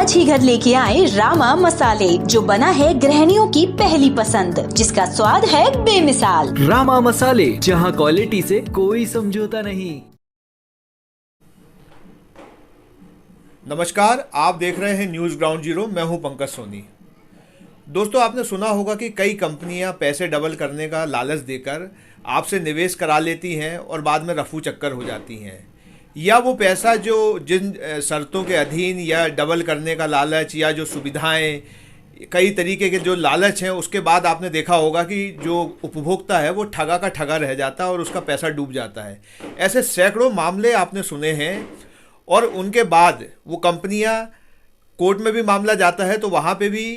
आज ही घर लेके आए रामा मसाले, जो बना है गृहिणियों की पहली पसंद, जिसका स्वाद है बेमिसाल। रामा मसाले, जहां क्वालिटी से कोई समझौता नहीं। नमस्कार, आप देख रहे हैं न्यूज़ ग्राउंड जीरो। मैं हूं पंकज सोनी। दोस्तों, आपने सुना होगा कि कई कंपनियां पैसे डबल करने का लालच देकर आपसे निवेश करा लेती हैं और बाद में रफू चक्कर हो जाती हैं, या वो पैसा जो जिन शर्तों के अधीन या डबल करने का लालच या जो सुविधाएं, कई तरीके के जो लालच हैं, उसके बाद आपने देखा होगा कि जो उपभोक्ता है वो ठगा का ठगा रह जाता है और उसका पैसा डूब जाता है। ऐसे सैकड़ों मामले आपने सुने हैं और उनके बाद वो कंपनियां कोर्ट में भी मामला जाता है तो वहाँ पे भी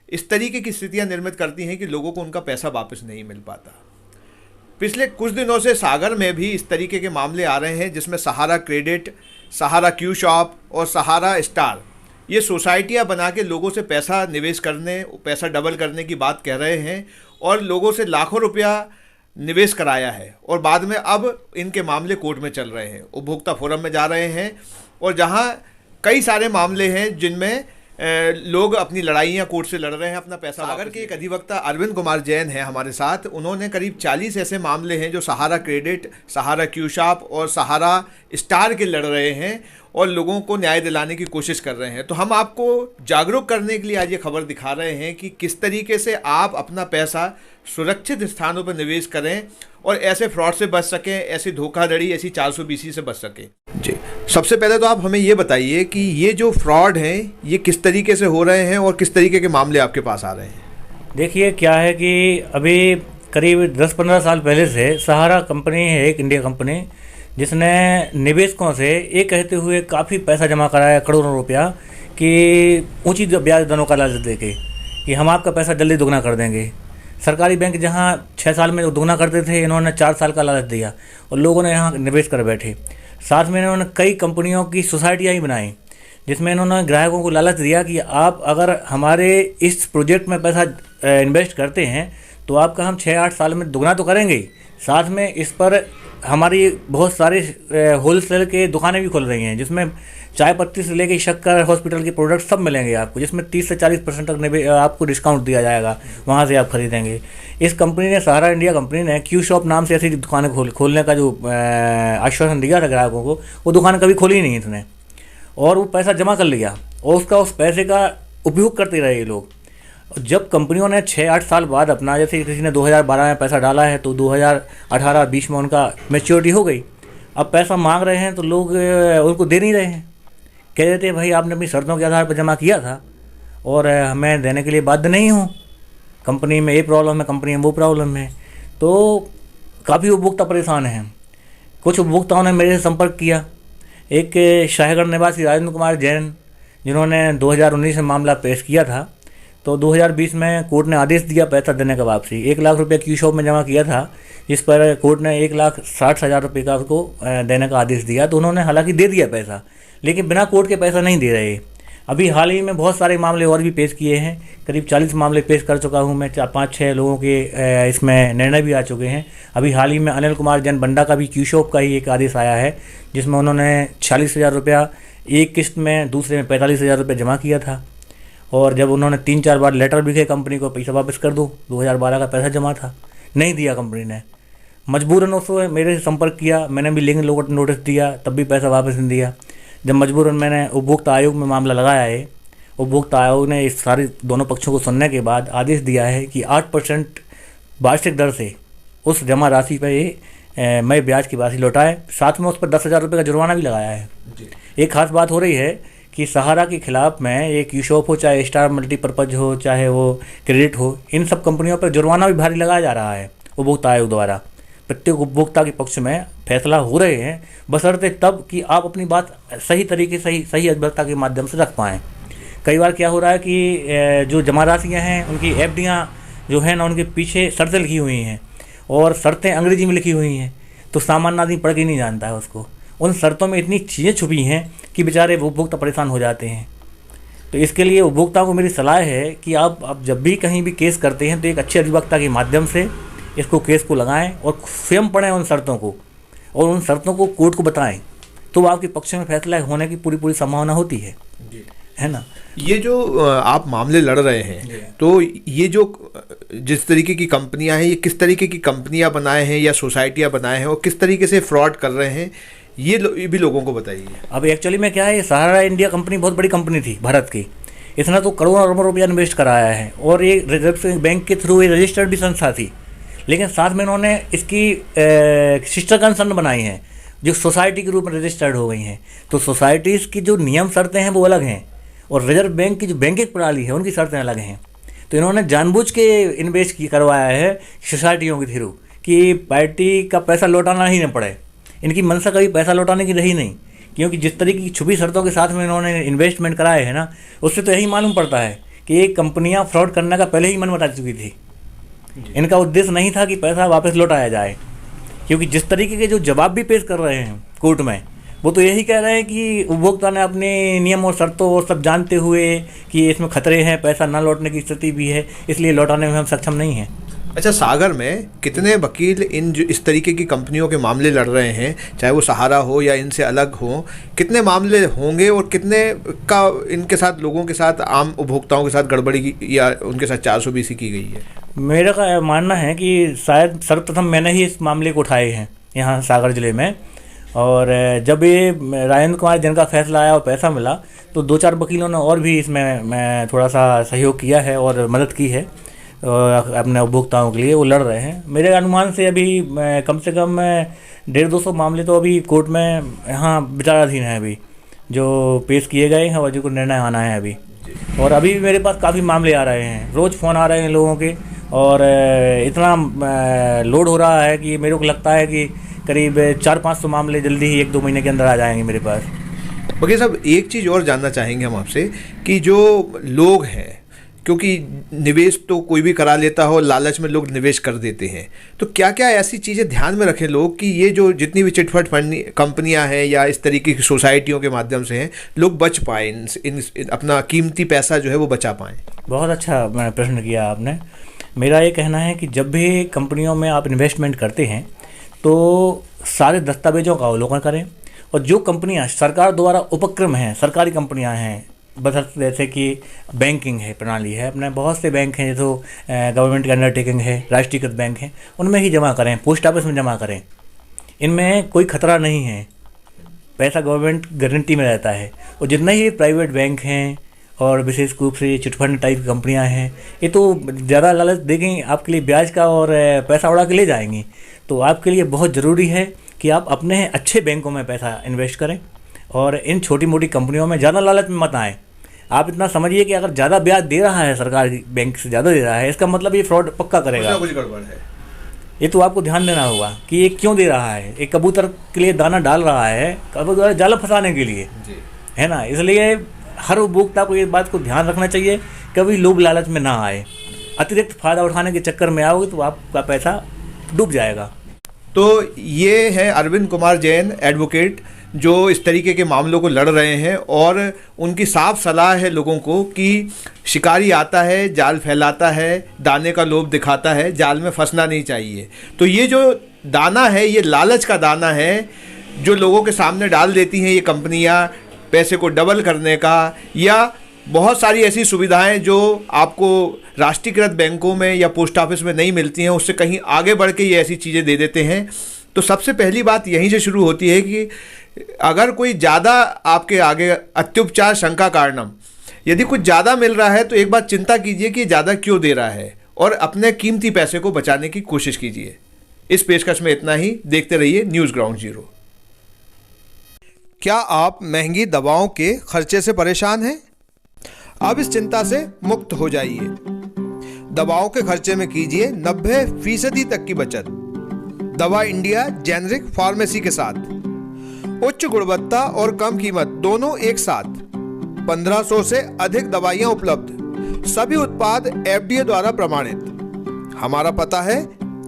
इस तरीके की स्थितियां निर्मित करती हैं कि लोगों को उनका पैसा वापस नहीं मिल पाता। पिछले कुछ दिनों से सागर में भी इस तरीके के मामले आ रहे हैं, जिसमें सहारा क्रेडिट, सहारा क्यू शॉप और सहारा स्टार ये सोसाइटियां बना के लोगों से पैसा निवेश करने, पैसा डबल करने की बात कह रहे हैं और लोगों से लाखों रुपया निवेश कराया है और बाद में अब इनके मामले कोर्ट में चल रहे हैं, उपभोक्ता फोरम में जा रहे हैं और जहां कई सारे मामले हैं जिनमें लोग अपनी लड़ाइयाँ कोर्ट से लड़ रहे हैं अपना पैसा। सागर के एक अधिवक्ता अरविंद कुमार जैन हैं हमारे साथ। उन्होंने करीब 40 ऐसे मामले हैं जो सहारा क्रेडिट, सहारा क्यू शॉप और सहारा स्टार के लड़ रहे हैं और लोगों को न्याय दिलाने की कोशिश कर रहे हैं। तो हम आपको जागरूक करने के लिए आज ये खबर दिखा रहे हैं कि किस तरीके से आप अपना पैसा सुरक्षित स्थानों पर निवेश करें और ऐसे फ्रॉड से बच सकें, ऐसी धोखाधड़ी, ऐसी 420 से बच सकें। जी, सबसे पहले तो आप हमें ये बताइए कि ये जो फ्रॉड हैं ये किस तरीके से हो रहे हैं और किस तरीके के मामले आपके पास आ रहे हैं। देखिए, क्या है कि अभी करीब 10-15 साल पहले से सहारा कंपनी है, एक इंडिया कंपनी, जिसने निवेशकों से ये कहते हुए काफ़ी पैसा जमा कराया, करोड़ों रुपया, कि ऊंची ब्याज दरों का लालच देके कि हम आपका पैसा जल्दी दुगना कर देंगे। सरकारी बैंक जहां 6 साल में दुगना करते थे, इन्होंने 4 साल का लालच दिया और लोगों ने यहाँ निवेश कर बैठे। साथ में इन्होंने कई कंपनियों की सोसाइटियाँ ही बनाई, जिसमें इन्होंने ग्राहकों को लालच दिया कि आप अगर हमारे इस प्रोजेक्ट में पैसा इन्वेस्ट करते हैं तो आपका हम 6-8 साल में दुगना तो करेंगे ही, साथ में इस पर हमारी बहुत सारे होलसेल के दुकानें भी खुल रही हैं, जिसमें चाय पत्ती से लेकर शक्कर, हॉस्पिटल के प्रोडक्ट सब मिलेंगे आपको, जिसमें 30 से 40% तक आपको डिस्काउंट दिया जाएगा, वहाँ से आप खरीदेंगे। इस कंपनी ने, सहारा इंडिया कंपनी ने क्यू शॉप नाम से ऐसी दुकानें खोलने का जो आश्वासन दिया था ग्राहकों को, वो दुकान कभी खोली नहीं इसने और वो पैसा जमा कर लिया और उस पैसे का उपयोग करते रहे ये लोग। जब कंपनियों ने 6-8 साल बाद अपना, जैसे किसी ने 2012 में पैसा डाला है तो 2018-20 में उनका मैच्योरिटी हो गई, अब पैसा मांग रहे हैं तो लोग उनको दे नहीं रहे हैं, कह देते हैं भाई आपने अपनी शर्तों के आधार पर जमा किया था और मैं देने के लिए बाध्य नहीं हूँ, कंपनी में ये प्रॉब्लम है, कंपनी में वो प्रॉब्लम है। तो काफ़ी उपभोक्ता परेशान हैं। कुछ उपभोक्ताओं ने मेरे से संपर्क किया। एक शाहगढ़ निवासी राजेंद्र कुमार जैन, जिन्होंने 2019 में मामला पेश किया था, तो 2020 में कोर्ट ने आदेश दिया पैसा देने का वापसी। 1 लाख रुपये क्यू शॉप में जमा किया था, जिस पर कोर्ट ने 1,60,000 रुपये का उसको देने का आदेश दिया। तो उन्होंने हालांकि दे दिया पैसा, लेकिन बिना कोर्ट के पैसा नहीं दे रहे। अभी हाल ही में बहुत सारे मामले और भी पेश किए हैं, करीब 40 मामले पेश कर चुका हूं मैं, 5-6 लोगों के इसमें निर्णय भी आ चुके हैं। अभी हाल ही में अनिल कुमार जैन बंडा का भी क्यू शॉप का ही एक आदेश आया है, जिसमें उन्होंने 46,000 रुपया एक किस्त में, दूसरे में 45,000 रुपये जमा किया था और जब उन्होंने 3-4 बार लेटर लिखे कंपनी को पैसा वापस कर दो, 2012 का पैसा जमा था, नहीं दिया कंपनी ने। मजबूरन उसको मेरे से संपर्क किया, मैंने भी लिंक नोटिस दिया, तब भी पैसा वापस नहीं दिया। जब मजबूरन मैंने उपभोक्ता आयोग में मामला लगाया है, उपभोक्ता आयोग ने इस सारी दोनों पक्षों को सुनने के बाद आदेश दिया है कि 8% वार्षिक दर से उस जमा राशि पर ये मैं ब्याज की राशि लौटाए, साथ में उस पर 10,000 रुपये का जुर्माना भी लगाया है। एक खास बात हो रही है कि सहारा के खिलाफ में एक क्यू शॉप हो, चाहे स्टार मल्टीपर्पज़ हो, चाहे वो क्रेडिट हो, इन सब कंपनियों पर जुर्माना भी भारी लगाया जा रहा है उपभोक्ता आयोग द्वारा। प्रत्येक उपभोक्ता के पक्ष में फैसला हो रहे हैं, बशर्ते तब कि आप अपनी बात सही तरीके से, सही अधिवक्ता के माध्यम से रख पाएँ। कई बार क्या हो रहा है कि जो जमा राशियाँ हैं, उनकी एफडियाँ जो है ना, उनके पीछे शर्तें लिखी हुई हैं और शर्तें अंग्रेजी में लिखी हुई हैं, तो सामान्य आदमी पढ़ के नहीं जानता है उसको। उन शर्तों में इतनी चीज़ें छुपी हैं कि बेचारे उपभोक्ता परेशान हो जाते हैं। तो इसके लिए उपभोक्ताओं को मेरी सलाह है कि आप जब भी कहीं भी केस करते हैं तो एक अच्छे अधिवक्ता के माध्यम से इसको केस को लगाएं और स्वयं पढ़ें उन शर्तों को और उन शर्तों को कोर्ट को बताएं, तो आपके पक्ष में फैसला होने की पूरी संभावना होती है। है ना। ये जो आप मामले लड़ रहे हैं, तो ये जो जिस तरीके की कंपनियां हैं, ये किस तरीके की कंपनियां बनाए हैं या सोसाइटियां बनाए हैं और किस तरीके से फ्रॉड कर रहे हैं, ये भी लोगों को बताइए। अब एक्चुअली में क्या है, सहारा इंडिया कंपनी बहुत बड़ी कंपनी थी भारत की, इसने तो करोड़ों रुपया इन्वेस्ट कराया है और ये रिजर्व बैंक के थ्रू ये रजिस्टर्ड भी संस्था थी, लेकिन साथ में इन्होंने इसकी सिस्टर कंसर्न बनाई हैं जो सोसाइटी के रूप में रजिस्टर्ड हो गई हैं। तो सोसाइटीज़ की जो नियम शर्तें हैं वो अलग हैं और रिजर्व बैंक की जो बैंकिंग प्रणाली है उनकी शर्तें अलग हैं। तो इन्होंने जानबूझ के इन्वेस्ट करवाया है सोसाइटियों के थ्रू कि पार्टी का पैसा लौटाना ही न पड़े। इनकी मंशा कभी पैसा लौटाने की रही नहीं, क्योंकि जिस तरीके की छुपी शर्तों के साथ में इन्होंने इन्वेस्टमेंट कराए हैं ना, उससे तो यही मालूम पड़ता है कि ये कंपनियां फ्रॉड करने का पहले ही मन बता चुकी थी। इनका उद्देश्य नहीं था कि पैसा वापस लौटाया जाए, क्योंकि जिस तरीके के जो जवाब भी पेश कर रहे हैं कोर्ट में, वो तो यही कह रहे हैं कि उपभोक्ता ने अपने नियम और शर्तों और सब जानते हुए कि इसमें खतरे हैं, पैसा ना लौटने की स्थिति भी है, इसलिए लौटाने में हम सक्षम नहीं हैं। अच्छा, सागर में कितने वकील इस तरीके की कंपनियों के मामले लड़ रहे हैं, चाहे वो सहारा हो या इनसे अलग हो, कितने मामले होंगे और कितने का इनके साथ, लोगों के साथ, आम उपभोक्ताओं के साथ गड़बड़ी की या उनके साथ 420 की गई है? मेरा का मानना है कि शायद सर्वप्रथम मैंने ही इस मामले को उठाए हैं यहाँ सागर ज़िले में, और जब ये राजेंद्र कुमार जैन का फैसला आया और पैसा मिला तो 2-4 वकीलों ने और भी इसमें मैं थोड़ा सा सहयोग किया है और मदद की है अपने उपभोक्ताओं के लिए। वो लड़ रहे हैं। मेरे अनुमान से अभी कम से कम 150-200 मामले तो अभी कोर्ट में यहाँ विचाराधीन हैं अभी, जो पेश किए गए हैं और जो को निर्णय आना है अभी। और अभी भी मेरे पास काफ़ी मामले आ रहे हैं, रोज़ फ़ोन आ रहे हैं लोगों के, और इतना लोड हो रहा है कि मेरे को लगता है कि करीब 400-500 मामले जल्दी ही 1-2 महीने के अंदर आ जाएंगे मेरे पास। वकील साहब, एक चीज़ और जानना चाहेंगे हम आपसे कि जो लोग हैं, क्योंकि निवेश तो कोई भी करा लेता हो, लालच में लोग निवेश कर देते हैं, तो क्या क्या ऐसी चीज़ें ध्यान में रखें लोग कि ये जो जितनी भी चिटफंड फंड कंपनियां हैं या इस तरीके की सोसाइटियों के माध्यम से हैं, लोग बच पाएँ, अपना कीमती पैसा जो है वो बचा पाएँ? बहुत अच्छा प्रश्न किया आपने। मेरा ये कहना है कि जब भी कंपनियों में आप इन्वेस्टमेंट करते हैं तो सारे दस्तावेजों का अवलोकन करें, और जो कंपनियां सरकार द्वारा उपक्रम हैं, सरकारी कंपनियां हैं, जैसे कि बैंकिंग है, प्रणाली है, अपने बहुत से बैंक हैं जो गवर्नमेंट की अंडरटेकिंग है, राष्ट्रीयकृत बैंक हैं, उनमें ही जमा करें, पोस्ट ऑफिस में जमा करें। इनमें कोई खतरा नहीं है, पैसा गवर्नमेंट गारंटी में रहता है। और जितने ही प्राइवेट बैंक हैं और विशेष रूप से चिटफंड टाइप कंपनियां हैं, ये तो ज़्यादा लालच देंगी आपके लिए ब्याज का और पैसा उड़ा के ले जाएंगी। तो आपके लिए बहुत ज़रूरी है कि आप अपने अच्छे बैंकों में पैसा इन्वेस्ट करें और इन छोटी मोटी कंपनियों में ज़्यादा लालच में मत आएँ। आप इतना समझिए कि अगर ज़्यादा ब्याज दे रहा है, सरकारी बैंक से ज़्यादा दे रहा है, इसका मतलब ये फ्रॉड पक्का करेगा, कुछ गड़बड़ है। ये तो आपको ध्यान देना होगा कि ये क्यों दे रहा है। एक कबूतर के लिए दाना डाल रहा है, कबूतर जाल फंसाने के लिए, है ना। इसलिए हर उपभोक्ता को ये बात को ध्यान रखना चाहिए, कभी लोभ लालच में ना आए। अतिरिक्त फ़ायदा उठाने के चक्कर में आओगे तो आपका पैसा डूब जाएगा। तो ये है अरविंद कुमार जैन एडवोकेट, जो इस तरीके के मामलों को लड़ रहे हैं, और उनकी साफ सलाह है लोगों को कि शिकारी आता है, जाल फैलाता है, दाने का लोभ दिखाता है, जाल में फंसना नहीं चाहिए। तो ये जो दाना है, ये लालच का दाना है जो लोगों के सामने डाल देती हैं ये कंपनियां, पैसे को डबल करने का, या बहुत सारी ऐसी सुविधाएं जो आपको राष्ट्रीयकृत बैंकों में या पोस्ट ऑफिस में नहीं मिलती हैं, उससे कहीं आगे बढ़ के ये ऐसी चीज़ें दे देते हैं। तो सबसे पहली बात यहीं से शुरू होती है कि अगर कोई ज़्यादा आपके आगे अत्युपचार शंका कारणम, यदि कुछ ज़्यादा मिल रहा है तो एक बार चिंता कीजिए कि ज़्यादा क्यों दे रहा है, और अपने कीमती पैसे को बचाने की कोशिश कीजिए। इस पेशकश में इतना ही। देखते रहिए न्यूज़ ग्राउंड जीरो। क्या आप महंगी दवाओं के खर्चे से परेशान हैं? अब इस चिंता से मुक्त हो जाइए। दवाओं के खर्चे में कीजिए 90% तक की बचत दवा इंडिया जेनेरिक फार्मेसी के साथ। उच्च गुणवत्ता और कम कीमत दोनों एक साथ। 1500 से अधिक दवाइयां उपलब्ध, सभी उत्पाद FDA द्वारा प्रमाणित। हमारा पता है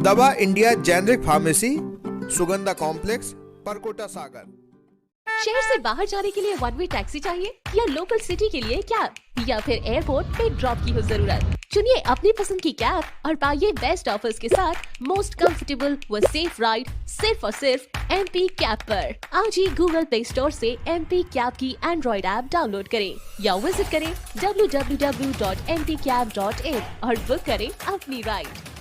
Dawa India generic pharmacy, Sugandha complex, Parkota Sagar. शहर से बाहर जाने के लिए वन वे टैक्सी चाहिए, या लोकल सिटी के लिए कैब, या फिर एयरपोर्ट पे ड्रॉप की हो जरूरत? चुनिए अपनी पसंद की कैब और पाइए बेस्ट ऑफर्स के साथ मोस्ट कंफर्टेबल व सेफ राइड सिर्फ और सिर्फ MP कैब पर। आज ही गूगल प्ले स्टोर से MP कैब की एंड्रॉइड ऐप डाउनलोड करें या विजिट करें www.mpcab.in और बुक करें अपनी राइड।